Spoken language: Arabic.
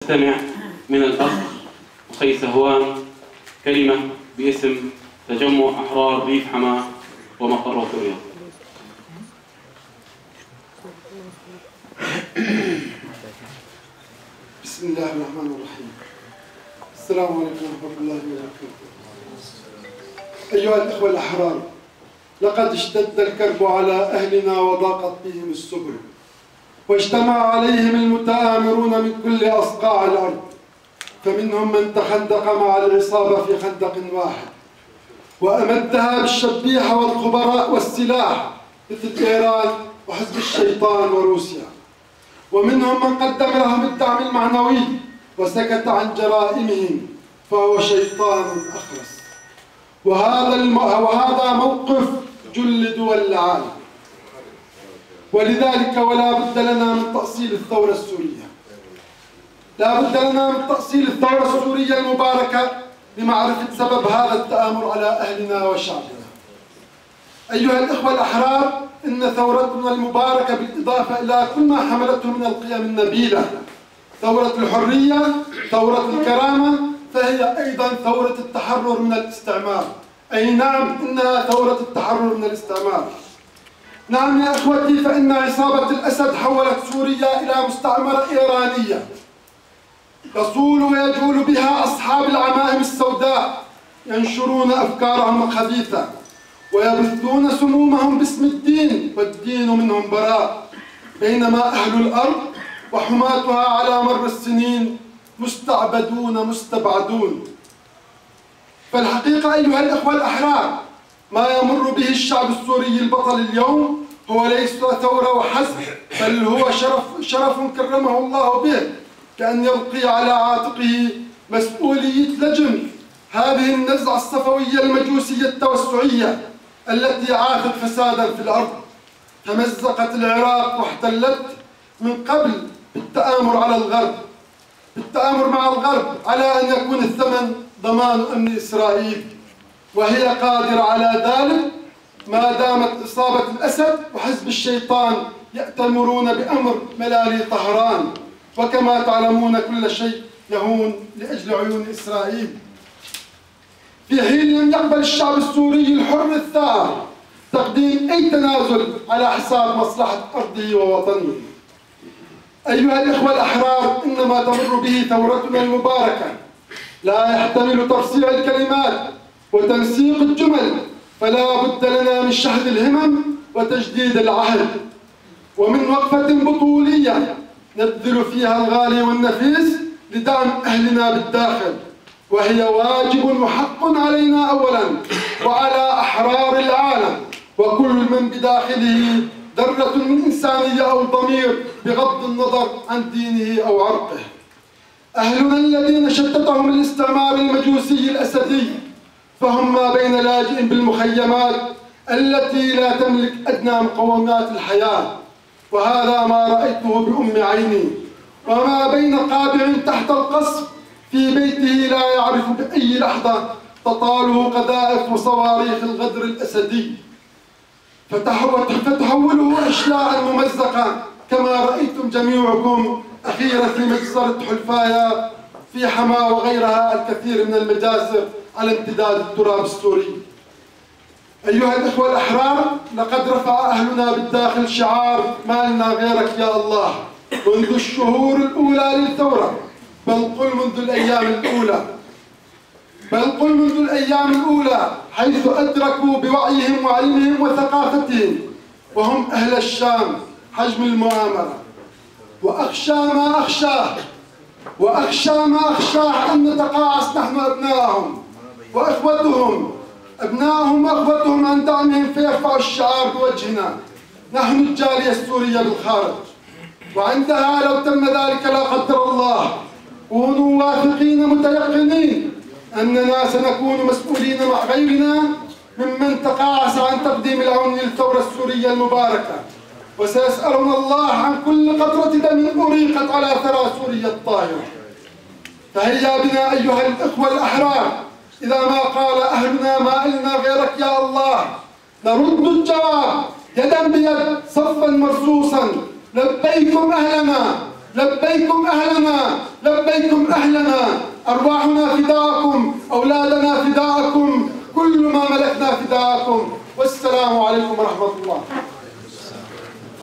نستمع من الأخ أخي سهوان كلمة باسم تجمع أحرار ريف حماة ومقر الرياض. بسم الله الرحمن الرحيم. السلام عليكم ورحمة الله وبركاته. أيها الأخوة الأحرار، لقد اشتد الكرب على أهلنا وضاقت بهم السبل، واجتمع عليهم المتآمرون من كل أصقاع الأرض، فمنهم من تخندق مع العصابة في خندق واحد وأمدها بالشبيحة والخبراء والسلاح مثل إيران وحزب الشيطان وروسيا، ومنهم من قدم لهم الدعم المعنوي وسكت عن جرائمهم فهو شيطان أخرس. وهذا موقف جل دول العالم، ولذلك ولا بد لنا من تأصيل الثورة السورية. لا بد لنا من تأصيل الثورة السورية المباركة لمعرفة سبب هذا التآمر على أهلنا وشعبنا. أيها الإخوة الأحرار، إن ثورتنا المباركة بالإضافة إلى كل ما حملته من القيم النبيلة، ثورة الحرية، ثورة الكرامة، فهي أيضا ثورة التحرر من الاستعمار. أي نعم، إنها ثورة التحرر من الاستعمار. نعم يا أخوتي، فإن عصابة الأسد حولت سوريا إلى مستعمرة إيرانية يصول ويجول بها أصحاب العمائم السوداء، ينشرون أفكارهم الخبيثة ويبثون سمومهم باسم الدين، والدين منهم براء، بينما أهل الأرض وحماتها على مر السنين مستعبدون مستبعدون. فالحقيقة أيها الأخوة الأحرار، ما يمر به الشعب السوري البطل اليوم هو ليس ثورة وحسب، بل هو شرف كرمه الله به، كأن يلقي على عاتقه مسؤولية لجم هذه النزعة الصفوية المجوسية التوسعية التي عاثت فسادا في الأرض، تمزقت العراق واحتلت من قبل بالتآمر مع الغرب على أن يكون الثمن ضمان أمن إسرائيل، وهي قادرة على ذلك ما دامت إصابة الأسد وحزب الشيطان يأتمرون بأمر ملالي طهران، وكما تعلمون كل شيء يهون لأجل عيون إسرائيل. في حين لم يقبل الشعب السوري الحر الثائر تقديم أي تنازل على حساب مصلحة أرضه ووطنه. أيها الإخوة الأحرار، إن ما تمر به ثورتنا المباركة لا يحتمل تفصيل الكلمات وتنسيق الجمل، فلا بد لنا من شحذ الهمم وتجديد العهد، ومن وقفة بطولية نبذل فيها الغالي والنفيس لدعم أهلنا بالداخل، وهي واجب وحق علينا أولا وعلى أحرار العالم وكل من بداخله ذرة من إنسانية أو ضمير بغض النظر عن دينه أو عرقه. أهلنا الذين شتتهم الاستعمار المجوسي الأسدي فهم ما بين لاجئ بالمخيمات التي لا تملك أدنى مقومات الحياة، وهذا ما رأيته بأم عيني، وما بين قابع تحت القصف في بيته لا يعرف بأي لحظة تطاله قذائف وصواريخ الغدر الأسدي فتحوله أشلاء ممزقة، كما رأيتم جميعكم أخيرا في مجزرة حلفايا في حماة وغيرها الكثير من المجازر على امتداد التراب السوري. أيها الإخوة الأحرار، لقد رفع أهلنا بالداخل شعار ما لنا غيرك يا الله منذ الشهور الأولى للثورة، بل قل منذ الأيام الأولى حيث أدركوا بوعيهم وعلمهم وثقافتهم وهم أهل الشام حجم المؤامرة. وأخشى ما أخشاه أن نتقاعس نحن أبنائهم وأخوتهم عن دعمهم فيرفعوا الشعار بوجهنا نحن الجالية السورية بالخارج، وعندها لو تم ذلك لا قدر الله كونوا واثقين متيقنين أننا سنكون مسؤولين مع غيرنا ممن تقاعس عن تقديم العون للثورة السورية المباركة، وسيسألنا الله عن كل قطرة دم أريقت على ثرى سوريا الطاهرة. فهيا بنا أيها الإخوة الأحرار، إذا ما قال أهلنا ما إلنا غيرك يا الله نرد الجواب يدا بيد صفا مرصوصا، لبيكم أهلنا لبيكم أهلنا، لبيكم أهلنا، أرواحنا فداءكم، أولادنا فداءكم، كل ما ملكنا فداءكم، والسلام عليكم ورحمة الله.